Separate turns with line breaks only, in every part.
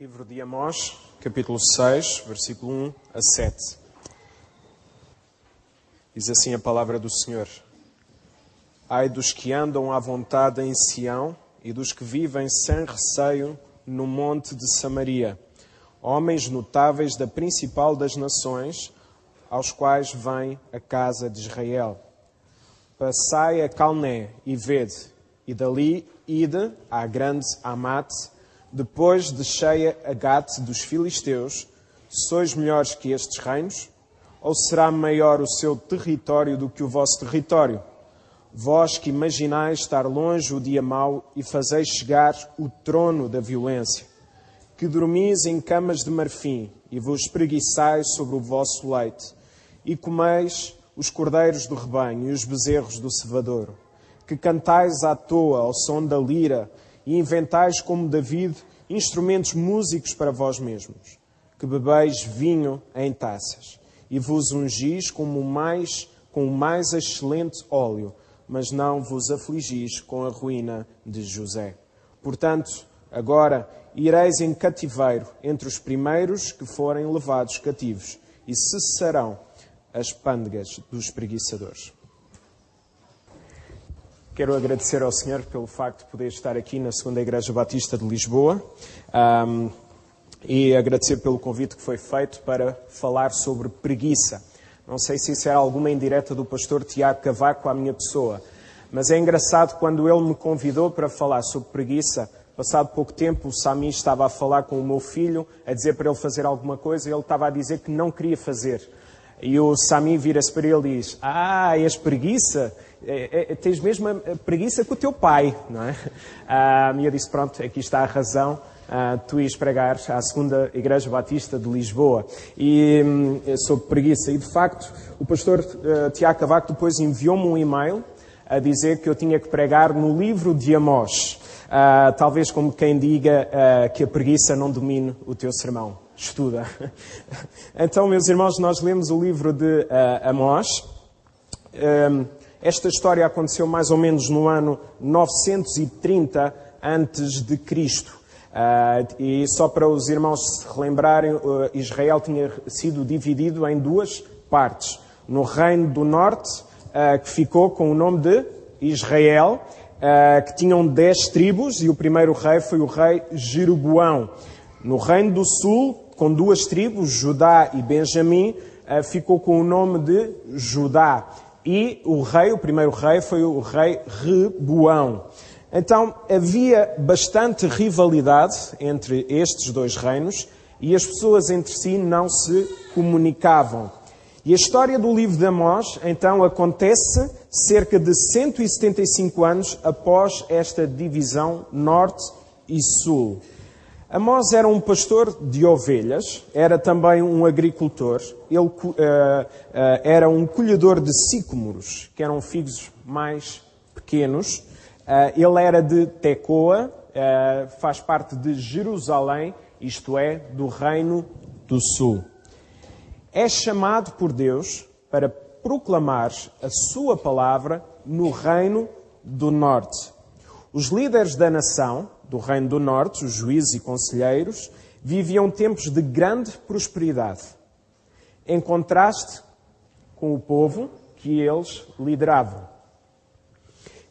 Livro de Amós, capítulo 6, versículo 1 a 7. Diz assim a palavra do Senhor: Ai dos que andam à vontade em Sião e dos que vivem sem receio no monte de Samaria, homens notáveis da principal das nações, aos quais vem a casa de Israel. Passai a Calné e vede, e dali ide à grande Amate. Depois descei a Gate dos filisteus. Sois melhores que estes reinos? Ou será maior o seu território do que o vosso território? Vós que imaginais estar longe o dia mau e fazeis chegar o trono da violência, que dormis em camas de marfim e vos espreguiçais sobre o vosso leite, e comeis os cordeiros do rebanho e os bezerros do cevadouro, que cantais à toa ao som da lira e inventais como David instrumentos músicos para vós mesmos, que bebeis vinho em taças e vos ungis com o mais excelente óleo, mas não vos afligis com a ruína de José. Portanto, agora ireis em cativeiro entre os primeiros que forem levados cativos, e cessarão as pândegas dos preguiçadores. Quero agradecer ao Senhor pelo facto de poder estar aqui na Segunda Igreja Batista de Lisboa e agradecer pelo convite que foi feito para falar sobre preguiça. Não sei se isso era alguma indireta do pastor Tiago Cavaco à minha pessoa, mas é engraçado quando ele me convidou para falar sobre preguiça. Passado pouco tempo, o Sami estava a falar com o meu filho, a dizer para ele fazer alguma coisa, e ele estava a dizer que não queria fazer. E o Sami vira-se para ele e diz: és preguiça? Tens mesmo a preguiça com o teu pai, não é? E eu disse: pronto, aqui está a razão. Tu ias pregar à Segunda Igreja Batista de Lisboa e sobre preguiça. E de facto, o pastor Tiago Cavaco depois enviou-me um e-mail a dizer que eu tinha que pregar no livro de Amós. Talvez como quem diga que a preguiça não domine o teu sermão. Estuda. Então, meus irmãos, nós lemos o livro de Amós. Esta história aconteceu mais ou menos no ano 930 a.C. E só para os irmãos se relembrarem, Israel tinha sido dividido em duas partes. No Reino do Norte, que ficou com o nome de Israel, que tinham 10 tribos, e o primeiro rei foi o rei Jeroboão. No Reino do Sul, com 2 tribos, Judá e Benjamim, ficou com o nome de Judá. E o primeiro rei foi o rei Reboão. Então, havia bastante rivalidade entre estes 2 reinos e as pessoas entre si não se comunicavam. E a história do livro de Amós, então, acontece cerca de 175 anos após esta divisão norte e sul. Amós era um pastor de ovelhas, era também um agricultor, ele era um colhedor de sícomoros, que eram figos mais pequenos. Ele era de Tecoa, faz parte de Jerusalém, isto é, do Reino do Sul. É chamado por Deus para proclamar a sua palavra no Reino do Norte. Os líderes da nação, do Reino do Norte, os juízes e conselheiros, viviam tempos de grande prosperidade, em contraste com o povo que eles lideravam.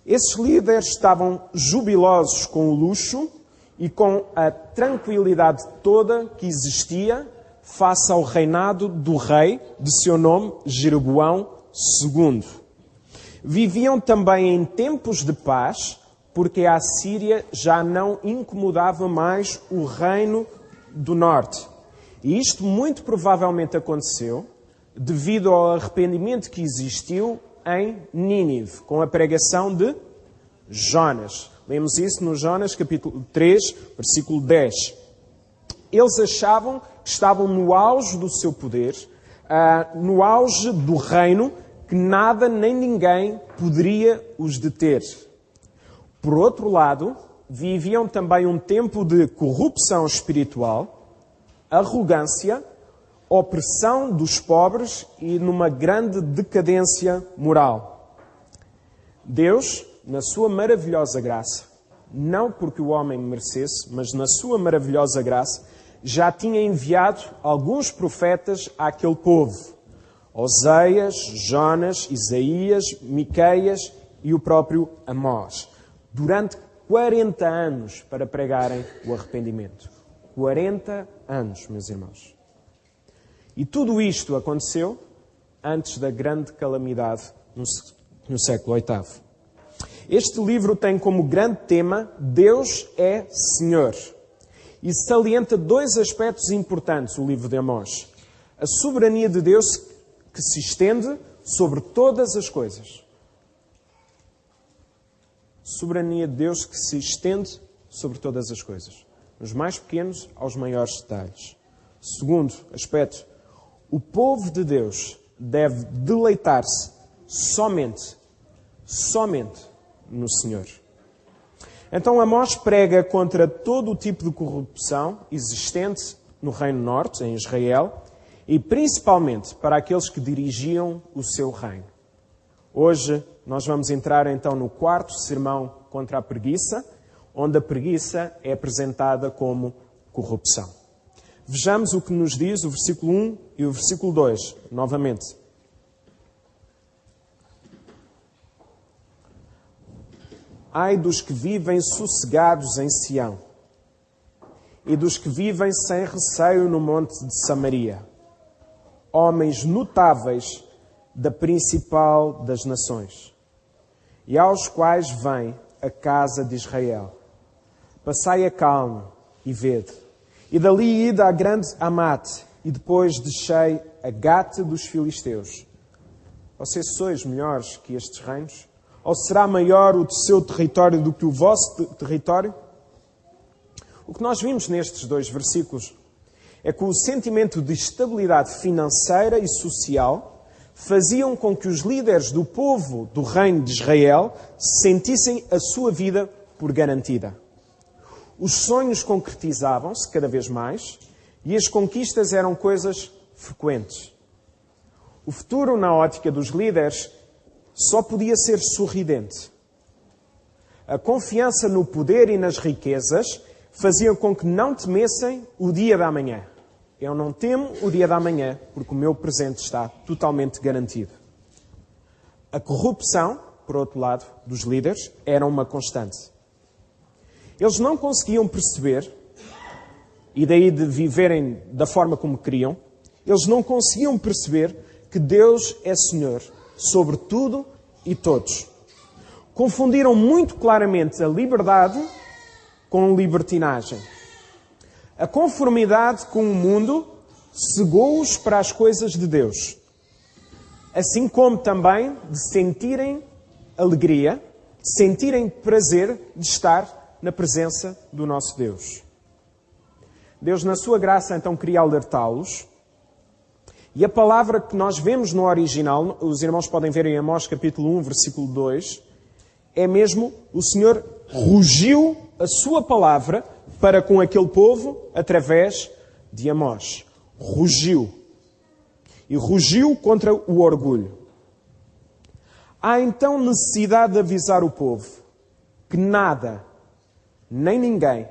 Esses líderes estavam jubilosos com o luxo e com a tranquilidade toda que existia face ao reinado do rei, de seu nome Jeroboão II. Viviam também em tempos de paz, porque a Assíria já não incomodava mais o reino do norte. E isto muito provavelmente aconteceu devido ao arrependimento que existiu em Nínive, com a pregação de Jonas. Lemos isso no Jonas, capítulo 3, versículo 10. Eles achavam que estavam no auge do seu poder, no auge do reino, que nada nem ninguém poderia os deter. Por outro lado, viviam também um tempo de corrupção espiritual, arrogância, opressão dos pobres e numa grande decadência moral. Deus, na sua maravilhosa graça, não porque o homem merecesse, mas na sua maravilhosa graça, já tinha enviado alguns profetas àquele povo. Oseias, Jonas, Isaías, Miqueias e o próprio Amós. Durante 40 anos para pregarem o arrependimento. 40 anos, meus irmãos. E tudo isto aconteceu antes da grande calamidade no século VIII. Este livro tem como grande tema Deus é Senhor. E salienta dois aspectos importantes, o livro de Amós. A soberania de Deus que se estende sobre todas as coisas. Soberania de Deus que se estende sobre todas as coisas. Dos mais pequenos aos maiores detalhes. Segundo aspecto, o povo de Deus deve deleitar-se somente no Senhor. Então Amós prega contra todo o tipo de corrupção existente no Reino Norte, em Israel, e principalmente para aqueles que dirigiam o seu reino. Hoje nós vamos entrar então no quarto sermão contra a preguiça, onde a preguiça é apresentada como corrupção. Vejamos o que nos diz o versículo 1 e o versículo 2, novamente. Ai dos que vivem sossegados em Sião, e dos que vivem sem receio no monte de Samaria, homens notáveis da principal das nações, e aos quais vem a casa de Israel. Passai a calma e vede, e dali ida a grande Amate, e depois descei a Gate dos filisteus. Vocês sois melhores que estes reinos? Ou será maior o seu território do que o vosso território? O que nós vimos nestes dois versículos é que o sentimento de estabilidade financeira e social faziam com que os líderes do povo do reino de Israel sentissem a sua vida por garantida. Os sonhos concretizavam-se cada vez mais e as conquistas eram coisas frequentes. O futuro, na ótica dos líderes, só podia ser sorridente. A confiança no poder e nas riquezas faziam com que não temessem o dia da manhã. Eu não temo o dia da manhã, porque o meu presente está totalmente garantido. A corrupção, por outro lado, dos líderes, era uma constante. Eles não conseguiam perceber, e daí de viverem da forma como queriam, eles não conseguiam perceber que Deus é Senhor sobre tudo e todos. Confundiram muito claramente a liberdade com libertinagem. A conformidade com o mundo cegou-os para as coisas de Deus. Assim como também de sentirem alegria, de sentirem prazer de estar na presença do nosso Deus. Deus, na sua graça, então queria alertá-los. E a palavra que nós vemos no original, os irmãos podem ver em Amós capítulo 1, versículo 2, é mesmo o Senhor rugiu a sua palavra para com aquele povo através de Amós. Rugiu. E rugiu contra o orgulho. Há então necessidade de avisar o povo que nada, nem ninguém,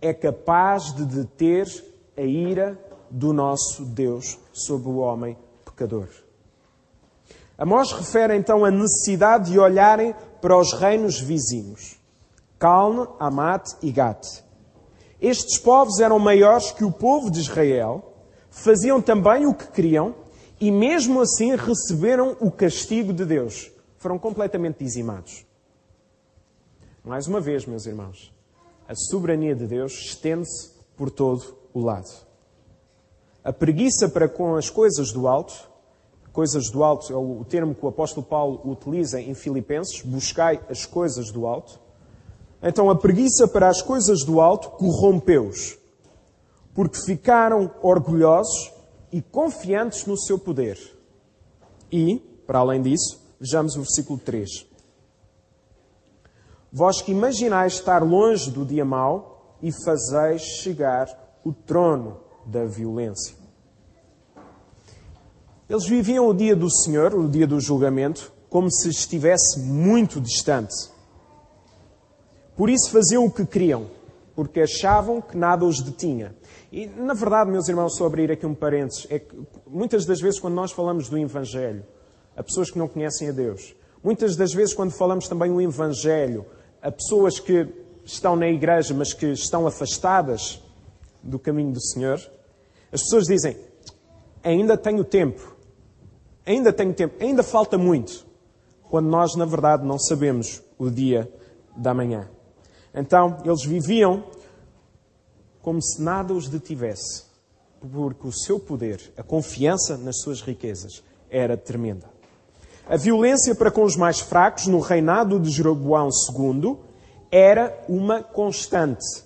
é capaz de deter a ira do nosso Deus sobre o homem pecador. Amós refere então a necessidade de olharem para os reinos vizinhos, Calne, Amate e Gate. Estes povos eram maiores que o povo de Israel, faziam também o que queriam e mesmo assim receberam o castigo de Deus. Foram completamente dizimados. Mais uma vez, meus irmãos, a soberania de Deus estende-se por todo o lado. A preguiça para com as coisas do alto é o termo que o apóstolo Paulo utiliza em Filipenses, buscai as coisas do alto. Então a preguiça para as coisas do alto corrompeu-os, porque ficaram orgulhosos e confiantes no seu poder. E, para além disso, vejamos o versículo 3. Vós que imaginais estar longe do dia mau e fazeis chegar o trono da violência. Eles viviam o dia do Senhor, o dia do julgamento, como se estivesse muito distante. Por isso faziam o que queriam. porque achavam que nada os detinha. E, na verdade, meus irmãos, só abrir aqui um parênteses, é que muitas das vezes quando nós falamos do Evangelho, a pessoas que não conhecem a Deus, muitas das vezes quando falamos também o Evangelho, a pessoas que estão na igreja, mas que estão afastadas do caminho do Senhor, as pessoas dizem, ainda tenho tempo, ainda falta muito, quando nós, na verdade, não sabemos o dia da manhã. Então, eles viviam como se nada os detivesse, porque o seu poder, a confiança nas suas riquezas, era tremenda. A violência para com os mais fracos no reinado de Jeroboão II era uma constante,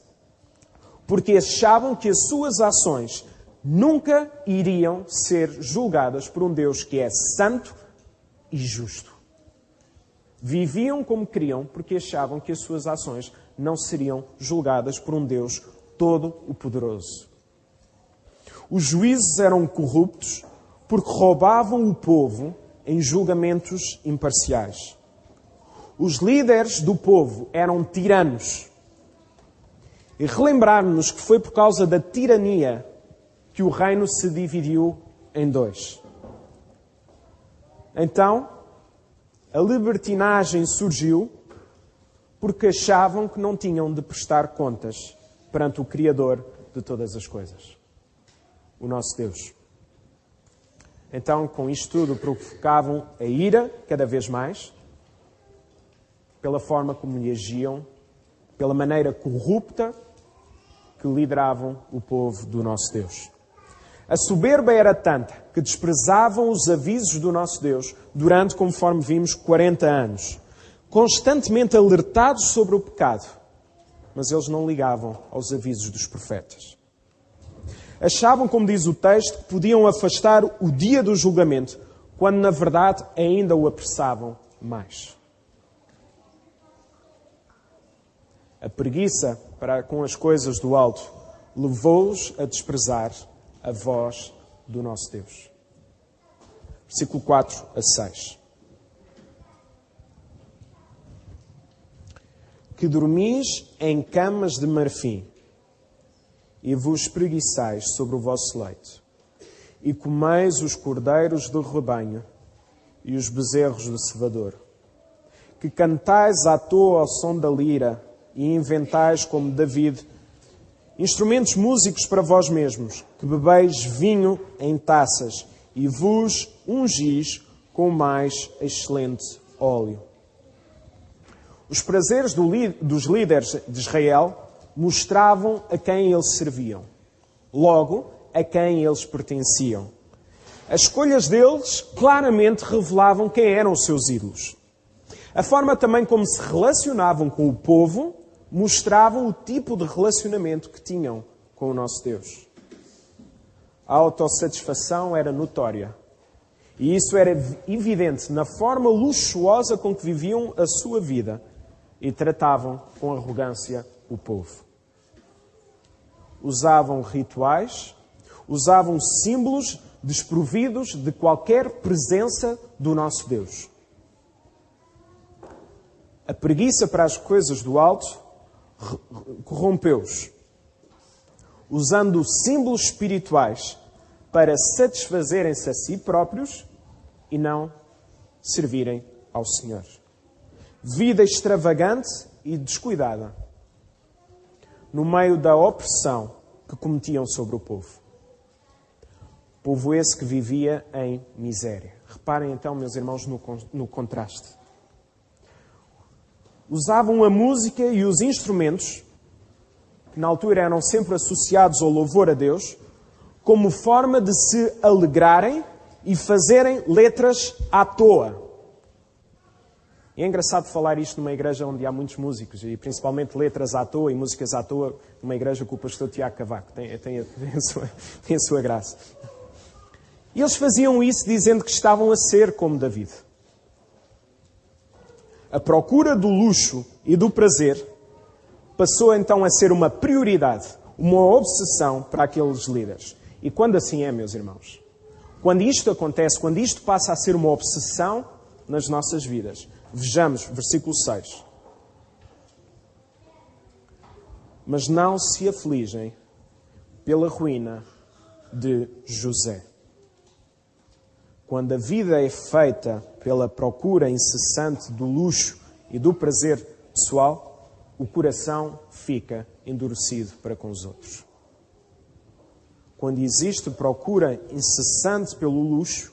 porque achavam que as suas ações nunca iriam ser julgadas por um Deus que é santo e justo. Viviam como queriam porque achavam que as suas ações não seriam julgadas por um Deus todo-o-poderoso. Os juízes eram corruptos porque roubavam o povo em julgamentos imparciais. Os líderes do povo eram tiranos. E relembrar-nos que foi por causa da tirania que o reino se dividiu em dois. Então, a libertinagem surgiu porque achavam que não tinham de prestar contas perante o Criador de todas as coisas, o nosso Deus. Então, com isto tudo, provocavam a ira cada vez mais, pela forma como lhe agiam, pela maneira corrupta que lideravam o povo do nosso Deus. A soberba era tanta que desprezavam os avisos do nosso Deus durante, conforme vimos, 40 anos, constantemente alertados sobre o pecado, mas eles não ligavam aos avisos dos profetas. Achavam, como diz o texto, que podiam afastar o dia do julgamento, quando na verdade ainda o apressavam mais. A preguiça para com as coisas do alto levou-os a desprezar a voz do nosso Deus. Versículo 4 a 6. Que dormis em camas de marfim e vos espreguiçais sobre o vosso leito, e comeis os cordeiros do rebanho e os bezerros do cevador, que cantais à toa ao som da lira e inventais, como David, instrumentos músicos para vós mesmos, que bebeis vinho em taças e vos ungis com o mais excelente óleo. Os prazeres dos líderes de Israel mostravam a quem eles serviam, logo a quem eles pertenciam. As escolhas deles claramente revelavam quem eram os seus ídolos. A forma também como se relacionavam com o povo mostravam o tipo de relacionamento que tinham com o nosso Deus. A autossatisfação era notória. E isso era evidente na forma luxuosa com que viviam a sua vida e tratavam com arrogância o povo. Usavam rituais, usavam símbolos desprovidos de qualquer presença do nosso Deus. A preguiça para as coisas do alto corrompeu-os, usando símbolos espirituais para satisfazerem-se a si próprios e não servirem ao Senhor. Vida extravagante e descuidada, no meio da opressão que cometiam sobre o povo. Povo esse que vivia em miséria. Reparem então, meus irmãos, no contraste. Usavam a música e os instrumentos, que na altura eram sempre associados ao louvor a Deus, como forma de se alegrarem e fazerem letras à toa. E é engraçado falar isto numa igreja onde há muitos músicos, e principalmente letras à toa e músicas à toa, numa igreja com o pastor Tiago Cavaco. Tem a sua graça. E eles faziam isso dizendo que estavam a ser como David. A procura do luxo e do prazer passou então a ser uma prioridade, uma obsessão para aqueles líderes. E quando assim é, meus irmãos? Quando isto acontece, quando isto passa a ser uma obsessão nas nossas vidas. Vejamos, versículo 6. mas não se afligem pela ruína de José. Quando a vida é feita pela procura incessante do luxo e do prazer pessoal, o coração fica endurecido para com os outros. Quando existe procura incessante pelo luxo,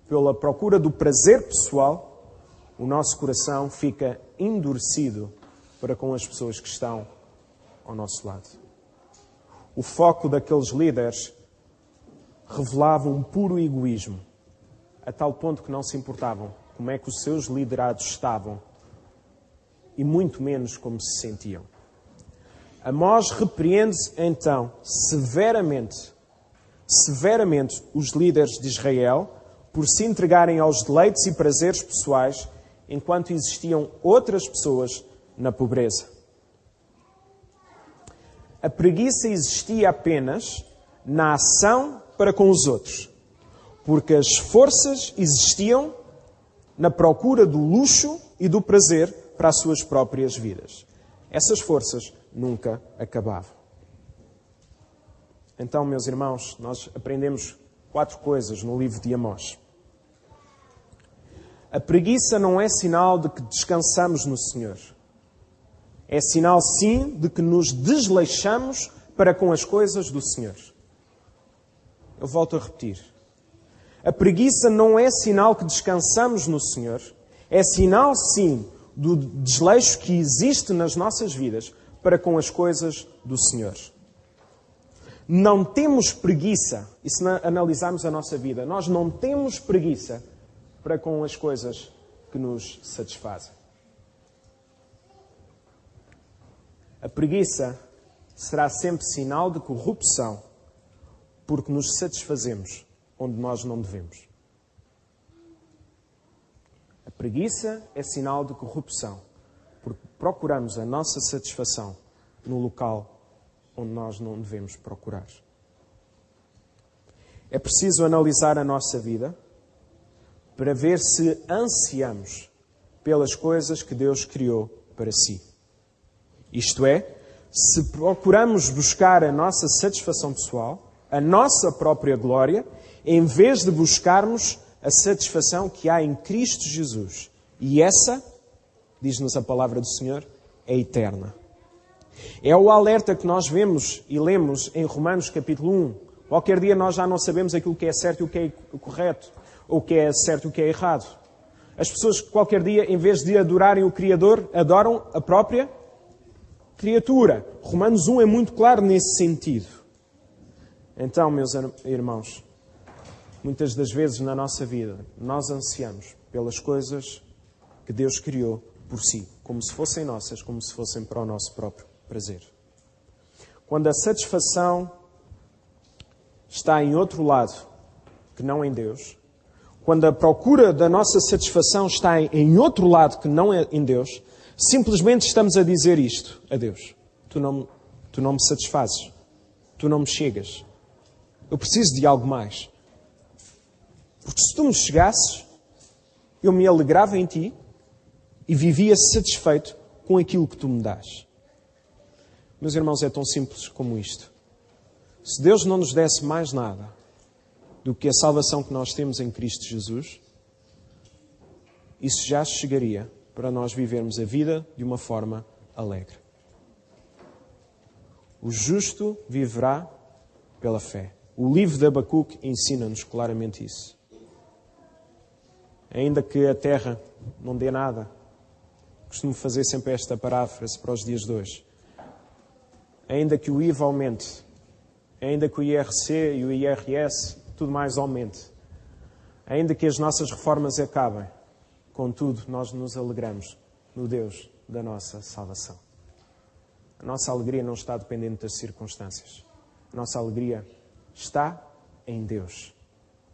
pela procura do prazer pessoal, o nosso coração fica endurecido para com as pessoas que estão ao nosso lado. O foco daqueles líderes revelava um puro egoísmo, a tal ponto que não se importavam como é que os seus liderados estavam e muito menos como se sentiam. Amós repreende então severamente os líderes de Israel por se entregarem aos deleites e prazeres pessoais enquanto existiam outras pessoas na pobreza. A preguiça existia apenas na ação para com os outros, porque as forças existiam na procura do luxo e do prazer para as suas próprias vidas. Essas forças nunca acabavam. Então, meus irmãos, nós aprendemos 4 coisas no livro de Amós. A preguiça não é sinal de que descansamos no Senhor. É sinal, sim, de que nos desleixamos para com as coisas do Senhor. Eu volto a repetir. A preguiça não é sinal que descansamos no Senhor. É sinal, sim, do desleixo que existe nas nossas vidas para com as coisas do Senhor. Não temos preguiça, e se analisarmos a nossa vida, nós não temos preguiça para com as coisas que nos satisfazem. A preguiça será sempre sinal de corrupção, porque nos satisfazemos onde nós não devemos. A preguiça é sinal de corrupção, porque procuramos a nossa satisfação no local onde nós não devemos procurar. É preciso analisar a nossa vida para ver se ansiamos pelas coisas que Deus criou para si. Isto é, se procuramos buscar a nossa satisfação pessoal, a nossa própria glória, em vez de buscarmos a satisfação que há em Cristo Jesus. E essa, diz-nos a palavra do Senhor, é eterna. É o alerta que nós vemos e lemos em Romanos capítulo 1. Qualquer dia nós já não sabemos aquilo que é certo e o que é correto, ou o que é certo e o que é errado. As pessoas que qualquer dia, em vez de adorarem o Criador, adoram a própria criatura. Romanos 1 é muito claro nesse sentido. Então, meus irmãos, muitas das vezes na nossa vida, nós ansiamos pelas coisas que Deus criou por si, como se fossem nossas, como se fossem para o nosso próprio prazer. Quando a satisfação está em outro lado que não em Deus, quando a procura da nossa satisfação está em outro lado que não é em Deus, simplesmente estamos a dizer isto a Deus. Tu não me satisfazes. Tu não me chegas. Eu preciso de algo mais. Porque se tu me chegasses, eu me alegrava em ti e vivia satisfeito com aquilo que tu me dás. Meus irmãos, é tão simples como isto. Se Deus não nos desse mais nada do que a salvação que nós temos em Cristo Jesus, isso já chegaria para nós vivermos a vida de uma forma alegre. O justo viverá pela fé. O livro de Abacuque ensina-nos claramente isso. Ainda que a terra não dê nada, costumo fazer sempre esta paráfrase para os dias de hoje. Ainda que o IVA aumente, ainda que o IRC e o IRS, tudo mais aumente, ainda que as nossas reformas acabem, contudo, nós nos alegramos no Deus da nossa salvação. A nossa alegria não está dependente das circunstâncias. A nossa alegria está em Deus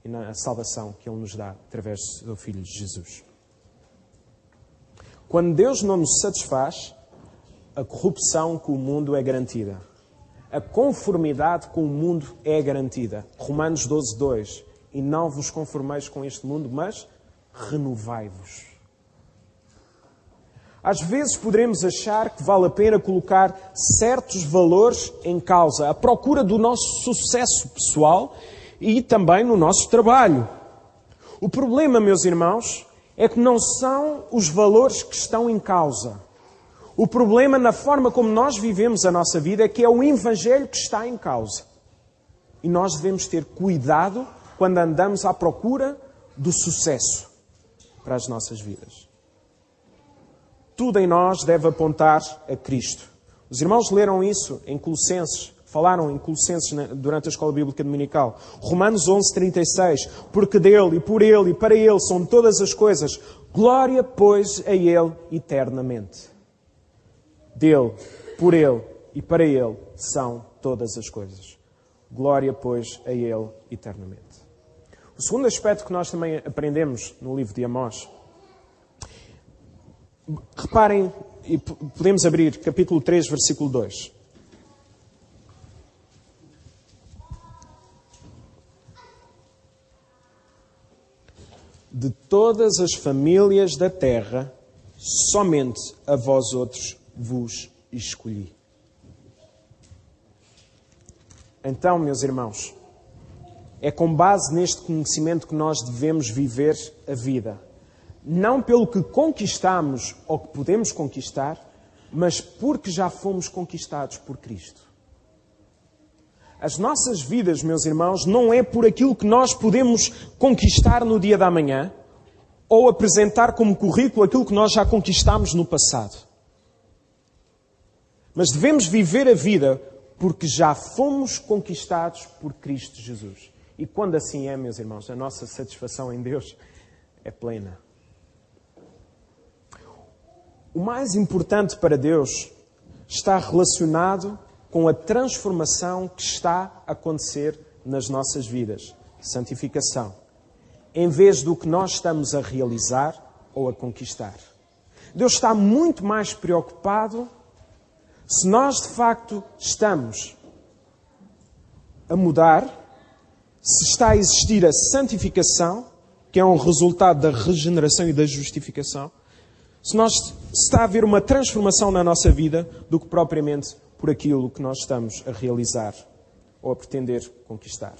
e na salvação que Ele nos dá através do seu Filho Jesus. Quando Deus não nos satisfaz, a corrupção com o mundo é garantida. A conformidade com o mundo é garantida. Romanos 12:2. E não vos conformeis com este mundo, mas renovai-vos. Às vezes poderemos achar que vale a pena colocar certos valores em causa, à procura do nosso sucesso pessoal e também no nosso trabalho. O problema, meus irmãos, é que não são os valores que estão em causa. O problema na forma como nós vivemos a nossa vida é que é o Evangelho que está em causa. E nós devemos ter cuidado quando andamos à procura do sucesso para as nossas vidas. Tudo em nós deve apontar a Cristo. Os irmãos leram isso em Colossenses, falaram em Colossenses durante a Escola Bíblica Dominical. Romanos 11:36, porque dele e por ele e para ele são todas as coisas. Glória, pois, a ele eternamente. Dele, por ele e para ele são todas as coisas. Glória, pois, a ele eternamente. O segundo aspecto que nós também aprendemos no livro de Amós, reparem, e podemos abrir capítulo 3, versículo 2. De todas as famílias da terra, somente a vós outros vos escolhi. Então, meus irmãos, é com base neste conhecimento que nós devemos viver a vida. Não pelo que conquistamos ou que podemos conquistar, mas porque já fomos conquistados por Cristo. As nossas vidas, meus irmãos, não é por aquilo que nós podemos conquistar no dia da manhã ou apresentar como currículo aquilo que nós já conquistamos no passado. Mas devemos viver a vida porque já fomos conquistados por Cristo Jesus. E quando assim é, meus irmãos, a nossa satisfação em Deus é plena. O mais importante para Deus está relacionado com a transformação que está a acontecer nas nossas vidas. Santificação. Em vez do que nós estamos a realizar ou a conquistar. Deus está muito mais preocupado se nós de facto estamos a mudar, se está a existir a santificação, que é um resultado da regeneração e da justificação, se está a haver uma transformação na nossa vida do que propriamente por aquilo que nós estamos a realizar ou a pretender conquistar.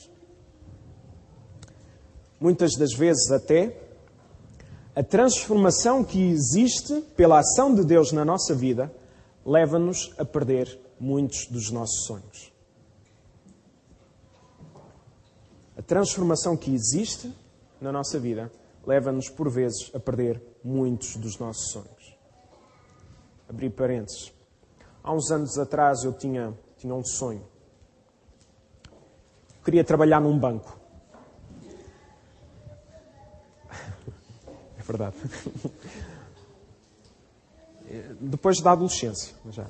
Muitas das vezes até, a transformação que existe pela ação de Deus na nossa vida leva-nos a perder muitos dos nossos sonhos. A transformação que existe na nossa vida leva-nos, por vezes, a perder muitos dos nossos sonhos. Abri parênteses. Há uns anos atrás eu tinha um sonho. Queria trabalhar num banco. É verdade. Depois da adolescência. Já.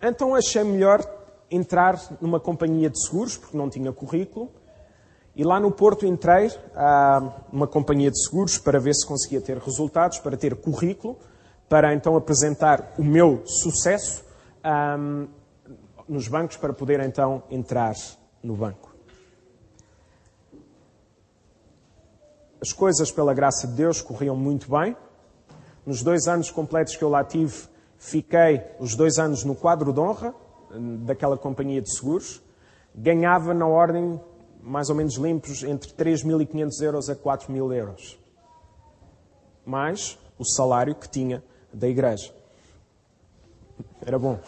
Então achei melhor entrar numa companhia de seguros, porque não tinha currículo. E lá no Porto entrei numa companhia de seguros para ver se conseguia ter resultados, para ter currículo, para então apresentar o meu sucesso nos bancos, para poder então entrar no banco. As coisas, pela graça de Deus, corriam muito bem. Nos 2 anos completos que eu lá tive, fiquei os 2 anos no quadro de honra daquela companhia de seguros. Ganhava na ordem, mais ou menos limpos, entre 3.500 euros a 4.000 euros. Mais o salário que tinha da igreja. Era bom.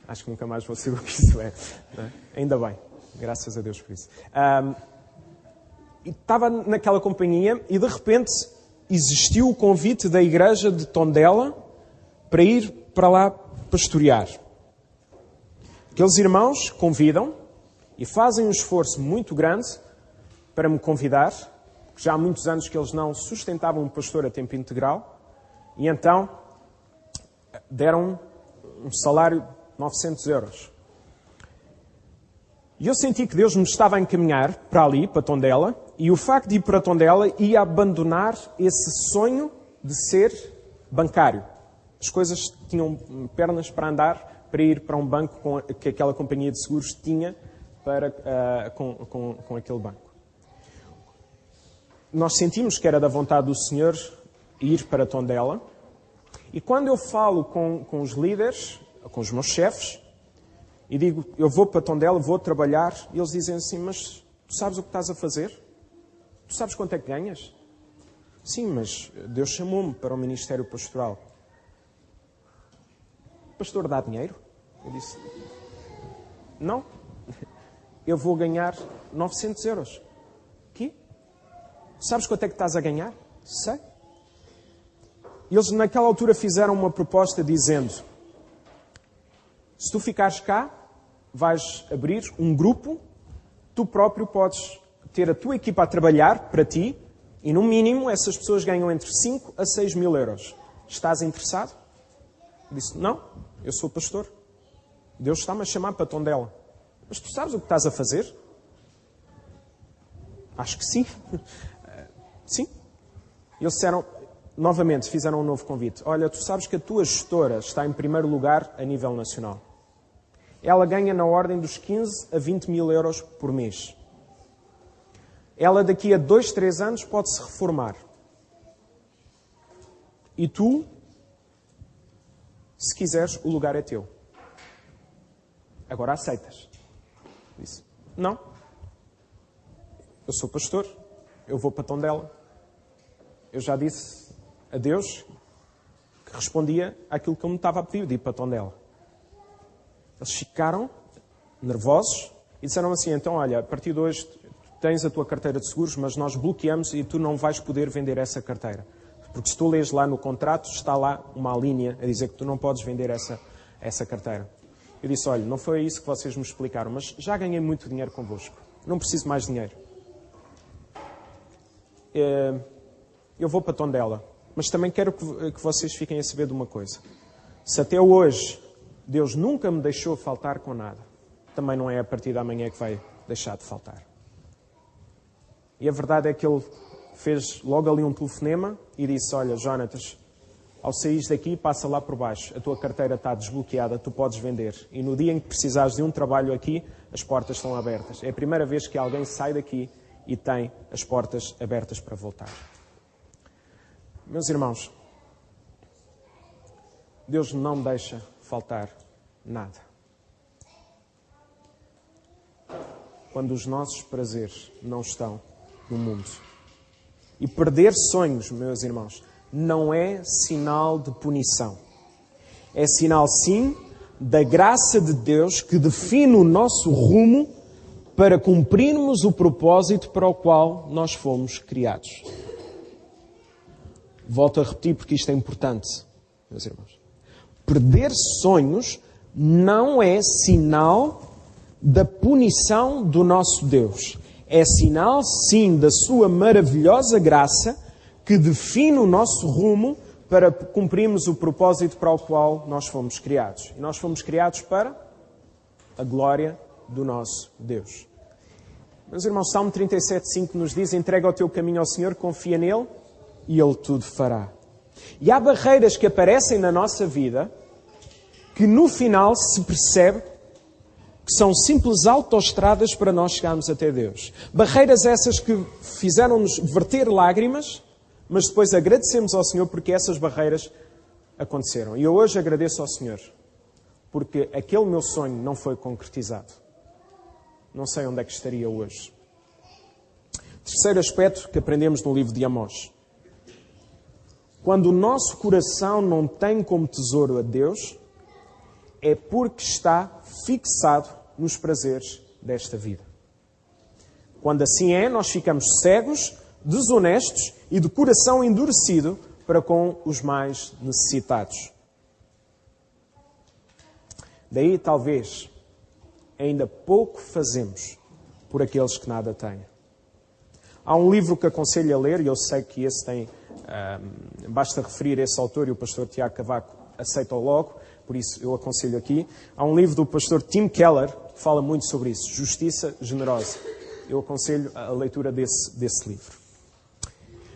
Acho que nunca mais vou saber o que isso é. Ainda bem. Graças a Deus por isso. E estava naquela companhia e de repente existiu o convite da igreja de Tondela para ir para lá pastorear. Aqueles irmãos convidam e fazem um esforço muito grande para me convidar, porque já há muitos anos que eles não sustentavam um pastor a tempo integral, e então deram um salário de 900 euros. E eu senti que Deus me estava a encaminhar para ali, para Tondela, e o facto de ir para Tondela ia abandonar esse sonho de ser bancário. As coisas tinham pernas para andar, para ir para um banco que aquela companhia de seguros tinha com aquele banco. nós sentimos que era da vontade do Senhor ir para Tondela. E quando eu falo com os líderes, com os meus chefes, e digo, eu vou para Tondela, vou trabalhar, e eles dizem assim, mas tu sabes o que estás a fazer? Tu sabes quanto é que ganhas? Sim, mas Deus chamou-me para o ministério pastoral. O pastor dá dinheiro? Eu disse, não. Eu vou ganhar 900 euros. Que? Sabes quanto é que estás a ganhar? Sei. E eles naquela altura fizeram uma proposta dizendo, se tu ficares cá, vais abrir um grupo, tu próprio podes ter a tua equipa a trabalhar para ti, e no mínimo essas pessoas ganham entre 5 a 6 mil euros. Estás interessado? Eu disse, não, eu sou pastor. Deus está-me a chamar para Tondela. Mas tu sabes o que estás a fazer? Acho que sim. Sim. E eles disseram, novamente, fizeram um novo convite. Olha, tu sabes que a tua gestora está em primeiro lugar a nível nacional. Ela ganha na ordem dos 15 a 20 mil euros por mês. Ela daqui a 2, 3 anos pode-se reformar. E tu, se quiseres, o lugar é teu. Agora aceitas? Disse, não. Eu sou pastor. Eu vou para Tondela. Eu já disse a Deus que respondia àquilo que ele me estava a pedir de ir para Tondela. Eles ficaram nervosos e disseram assim, então olha, a partir de hoje tens a tua carteira de seguros, mas nós bloqueamos e tu não vais poder vender essa carteira. Porque se tu lês lá no contrato, está lá uma linha a dizer que tu não podes vender essa carteira. Eu disse, olha, não foi isso que vocês me explicaram, mas já ganhei muito dinheiro convosco. Não preciso mais dinheiro. Eu vou para Tondela, mas também quero que vocês fiquem a saber de uma coisa. Se até hoje Deus nunca me deixou faltar com nada, também não é a partir de amanhã que vai deixar de faltar. E a verdade é que ele fez logo ali um telefonema e disse, olha, Jonatas, ao saíres daqui, passa lá por baixo. A tua carteira está desbloqueada, tu podes vender. E no dia em que precisares de um trabalho aqui, as portas estão abertas. É a primeira vez que alguém sai daqui e tem as portas abertas para voltar. Meus irmãos, Deus não deixa faltar nada. Quando os nossos prazeres não estão no mundo. E perder sonhos, meus irmãos, não é sinal de punição. É sinal, sim, da graça de Deus que define o nosso rumo para cumprirmos o propósito para o qual nós fomos criados. Volto a repetir porque isto é importante, meus irmãos. Perder sonhos não é sinal da punição do nosso Deus. É sinal, sim, da sua maravilhosa graça que define o nosso rumo para cumprirmos o propósito para o qual nós fomos criados. E nós fomos criados para a glória do nosso Deus. Meus irmãos, Salmo 37,5 nos diz, entrega o teu caminho ao Senhor, confia nele e Ele tudo fará. E há barreiras que aparecem na nossa vida que no final se percebe que são simples autoestradas para nós chegarmos até Deus. Barreiras essas que fizeram-nos verter lágrimas, mas depois agradecemos ao Senhor porque essas barreiras aconteceram. E eu hoje agradeço ao Senhor porque aquele meu sonho não foi concretizado. Não sei onde é que estaria hoje. Terceiro aspecto que aprendemos no livro de Amós. Quando o nosso coração não tem como tesouro a Deus, é porque está fixado nos prazeres desta vida. Quando assim é, nós ficamos cegos, desonestos e de coração endurecido para com os mais necessitados. Daí, talvez, ainda pouco fazemos por aqueles que nada têm. Há um livro que aconselho a ler, e eu sei que esse tem... basta referir esse autor e o pastor Tiago Cavaco aceita-o logo, por isso eu aconselho aqui. Há um livro do pastor Tim Keller que fala muito sobre isso, Justiça Generosa. Eu aconselho a leitura desse livro.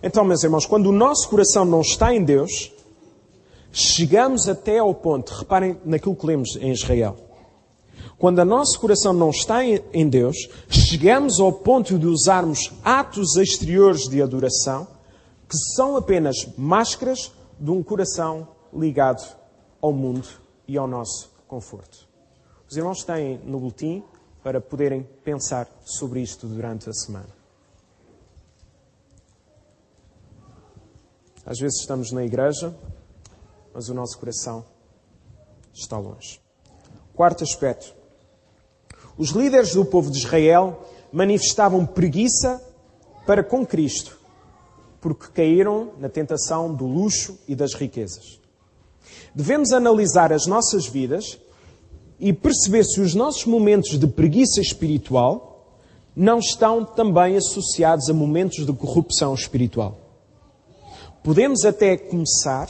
Então, meus irmãos, quando o nosso coração não está em Deus, chegamos até ao ponto, reparem naquilo que lemos em Israel. Quando o nosso coração não está em Deus, chegamos ao ponto de usarmos atos exteriores de adoração que são apenas máscaras de um coração ligado ao mundo e ao nosso conforto. Os irmãos têm no boletim para poderem pensar sobre isto durante a semana. Às vezes estamos na igreja, mas o nosso coração está longe. Quarto aspecto. Os líderes do povo de Israel manifestavam preguiça para com Cristo, porque caíram na tentação do luxo e das riquezas. Devemos analisar as nossas vidas e perceber se os nossos momentos de preguiça espiritual não estão também associados a momentos de corrupção espiritual. Podemos até começar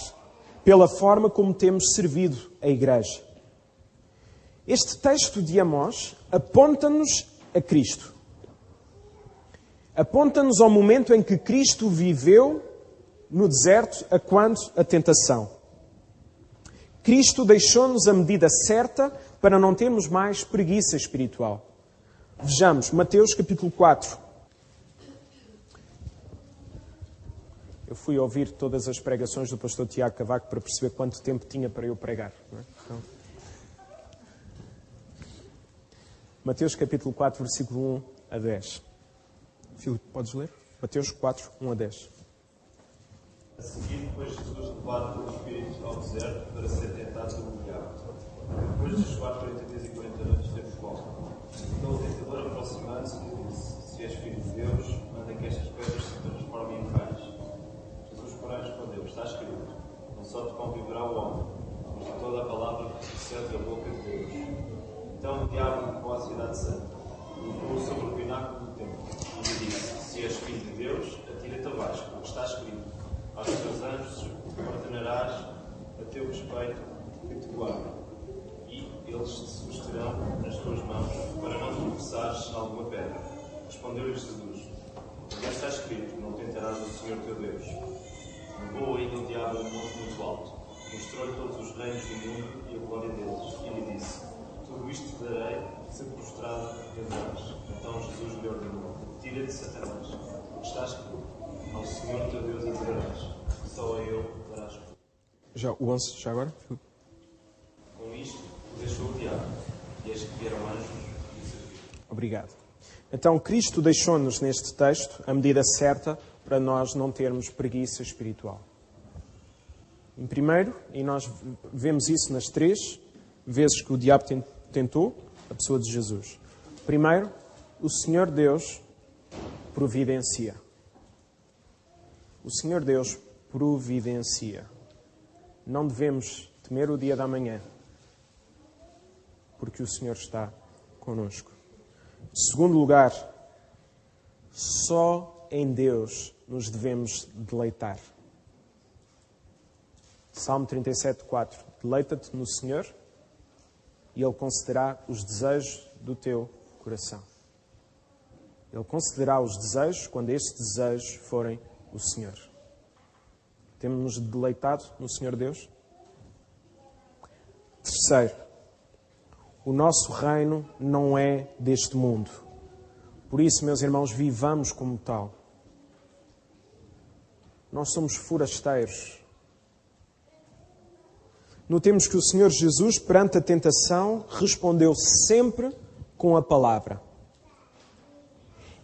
pela forma como temos servido a igreja. Este texto de Amós aponta-nos a Cristo. Aponta-nos ao momento em que Cristo viveu no deserto a quando a tentação. Cristo deixou-nos a medida certa para não termos mais preguiça espiritual. Vejamos, Mateus capítulo 4. Eu fui ouvir todas as pregações do pastor Tiago Cavaco para perceber quanto tempo tinha para eu pregar. Não é? Então, Mateus capítulo 4, versículo 1 a 10. Filipe, podes ler? Mateus 4, 1 a 10.
A seguir, foi Jesus levado pelo Espírito ao deserto para ser tentado pelo diabo. Depois de jejuar 40 dias e 40 noites, teve fome. Então o tentador, aproximando-se, lhe disse: Se és filho de Deus, manda que estas pedras se transformem em pães. Jesus, porém, respondeu: Está escrito: Não só de pão viverá o homem, mas de toda a palavra que procede da boca de Deus. Então o diabo levou à cidade santa, colocou-o sobre o pináculo do templo, e lhe disse: Se és filho de Deus, atira-te abaixo, porque está escrito: Aos teus anjos ordenarás a teu respeito que te guardem, e eles te susterão nas tuas mãos, para não tropeçares em alguma pedra. Respondeu-lhe Jesus: Já está escrito: Não tentarás o Senhor teu Deus. Levou ainda o diabo a um monte muito alto, mostrou-lhe todos os reinos do mundo e a glória deles, e lhe disse: Tudo isto te darei, se prostrado te adorares. Então Jesus lhe ordenou: Tira-te, Satanás, porque está escrito: Ao Senhor teu Deus adorarás, só a Ele darás culto.
Já o 11, já agora?
Com isto, deixou o diabo, e eis que vieram anjos e o serviram.
Obrigado. Então, Cristo deixou-nos neste texto a medida certa para nós não termos preguiça espiritual. Em primeiro, e nós vemos isso nas 3 vezes que o diabo tentou, a pessoa de Jesus. Primeiro, o Senhor Deus providencia. O Senhor Deus providencia. Não devemos temer o dia da manhã, porque o Senhor está conosco. Em segundo lugar, só em Deus nos devemos deleitar. Salmo 37, 4. Deleita-te no Senhor e Ele concederá os desejos do teu coração. Ele concederá os desejos quando estes desejos forem o Senhor. Temos-nos deleitado no Senhor Deus? Terceiro, o nosso reino não é deste mundo. Por isso, meus irmãos, vivamos como tal. Nós somos forasteiros. Notemos que o Senhor Jesus, perante a tentação, respondeu sempre com a palavra.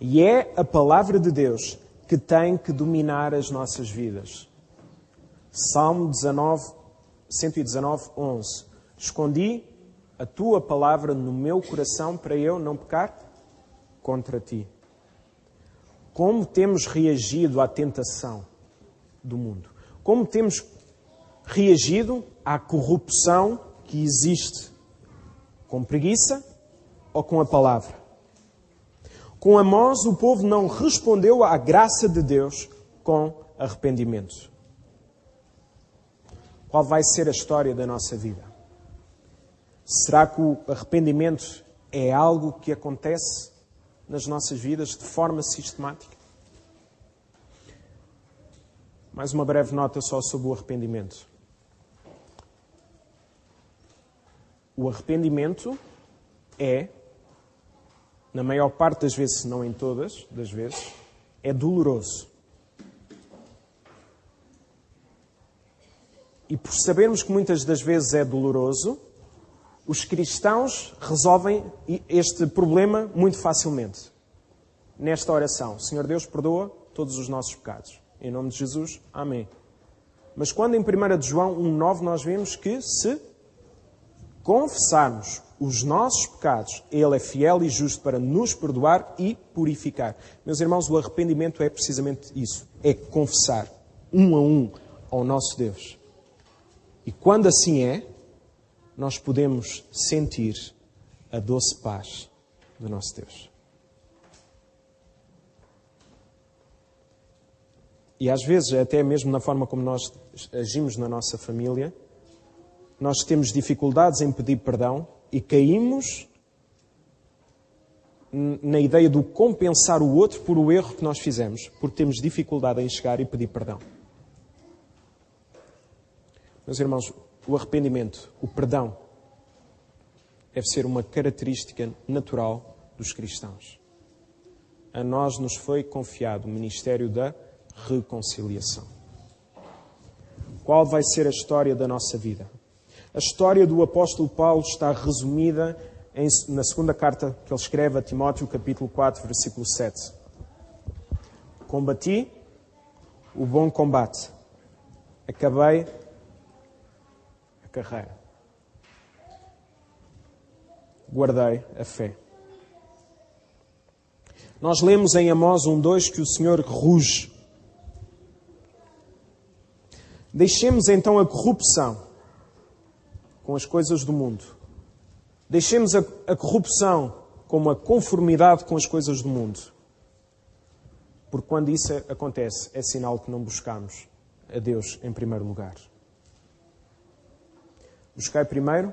E é a palavra de Deus que tem que dominar as nossas vidas. Salmo 119, 11. Escondi a tua palavra no meu coração para eu não pecar contra ti. Como temos reagido à tentação do mundo? Como temos reagido à corrupção que existe? Com preguiça ou com a palavra? Com Amós, o povo não respondeu à graça de Deus com arrependimento. Qual vai ser a história da nossa vida? Será que o arrependimento é algo que acontece nas nossas vidas de forma sistemática? Mais uma breve nota só sobre o arrependimento. O arrependimento na maior parte das vezes, se não em todas das vezes, é doloroso. E por sabermos que muitas das vezes é doloroso, os cristãos resolvem este problema muito facilmente. Nesta oração, Senhor Deus, perdoa todos os nossos pecados. Em nome de Jesus, amém. Mas quando em 1 de João 1,9 nós vemos que se confessarmos os nossos pecados, Ele é fiel e justo para nos perdoar e purificar. Meus irmãos, o arrependimento é precisamente isso. É confessar um a um ao nosso Deus. E quando assim é, nós podemos sentir a doce paz do nosso Deus. E às vezes, até mesmo na forma como nós agimos na nossa família, nós temos dificuldades em pedir perdão e caímos na ideia do compensar o outro por o erro que nós fizemos, porque temos dificuldade em chegar e pedir perdão. Meus irmãos, o arrependimento, o perdão, deve ser uma característica natural dos cristãos. A nós nos foi confiado o ministério da reconciliação. Qual vai ser a história da nossa vida? A história do apóstolo Paulo está resumida na segunda carta que ele escreve a Timóteo, capítulo 4, versículo 7. Combati o bom combate. Acabei a carreira. Guardei a fé. Nós lemos em Amós 1:2 que o Senhor ruge. Deixemos então a corrupção com as coisas do mundo. Deixemos a corrupção como a conformidade com as coisas do mundo. Porque quando isso acontece, é sinal que não buscamos a Deus em primeiro lugar. Buscai primeiro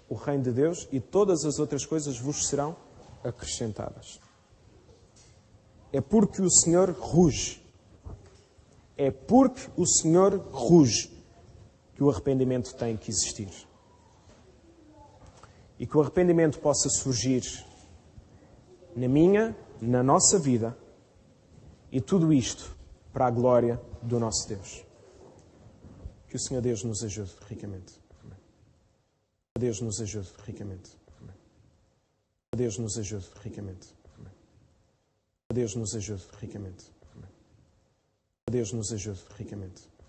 o reino de Deus e todas as outras coisas vos serão acrescentadas. É porque o Senhor ruge. É porque o Senhor ruge que o arrependimento tem que existir. E que o arrependimento possa surgir na nossa vida, e tudo isto para a glória do nosso Deus. Que o Senhor Deus nos ajude ricamente. Amém. Deus nos ajude ricamente. Amém. Deus nos ajude ricamente. Amém. Deus nos ajude ricamente. Amém. Deus nos ajude ricamente.